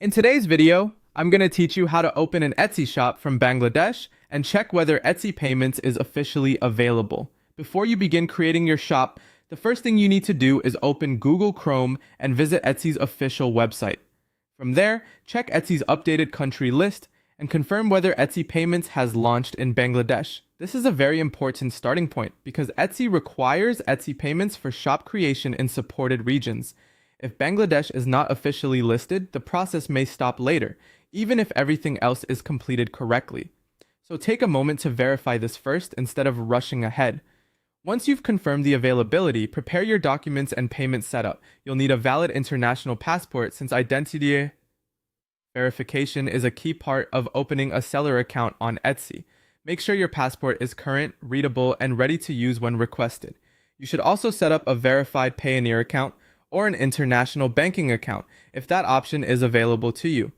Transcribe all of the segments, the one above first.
In today's video, I'm going to teach you how to open an Etsy shop from Bangladesh and check whether Etsy Payments is officially available. Before you begin creating your shop, the first thing you need to do is open Google Chrome and visit Etsy's official website. From there, check Etsy's updated country list and confirm whether Etsy Payments has launched in Bangladesh. This is a very important starting point because Etsy requires Etsy Payments for shop creation in supported regions. If Bangladesh is not officially listed, the process may stop later, even if everything else is completed correctly. So take a moment to verify this first instead of rushing ahead. Once you've confirmed the availability, prepare your documents and payment setup. You'll need a valid international passport since identity verification is a key part of opening a seller account on Etsy. Make sure your passport is current, readable, and ready to use when requested. You should also set up a verified Payoneer account or an international banking account if that option is available to you.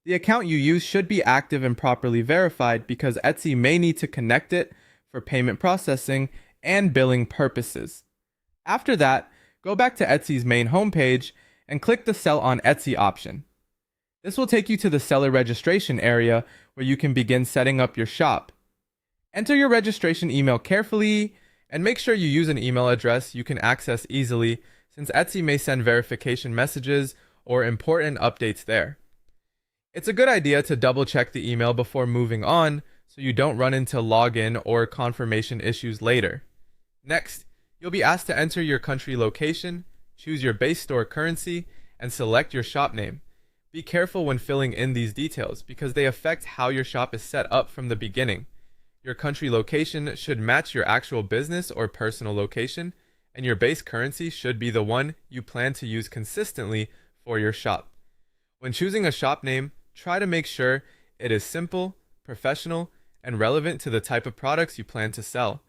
The account you use should be active and properly verified because Etsy may need to connect it for payment processing and billing purposes. After that, go back to Etsy's main homepage and click the Sell on Etsy option. This will take you to the seller registration area where you can begin setting up your shop. Enter your registration email carefully and make sure you use an email address you can access easily since Etsy may send verification messages or important updates there. It's a good idea to double check the email before moving on so you don't run into login or confirmation issues later. Next, you'll be asked to enter your country location, choose your base store currency, and select your shop name. Be careful when filling in these details because they affect how your shop is set up from the beginning. Your country location should match your actual business or personal location, and your base currency should be the one you plan to use consistently for your shop. When choosing a shop name, try to make sure it is simple, professional, and relevant to the type of products you plan to sell.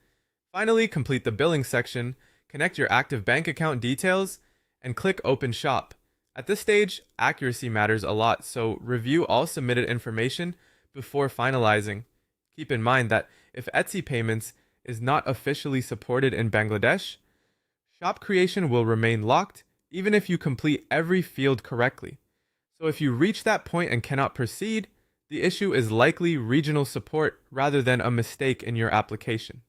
Finally, complete the billing section, connect your active bank account details, and click Open Shop. At this stage, accuracy matters a lot, so review all submitted information before finalizing. Keep in mind that if Etsy Payments is not officially supported in Bangladesh, shop creation will remain locked even if you complete every field correctly. So if you reach that point and cannot proceed, the issue is likely regional support rather than a mistake in your application.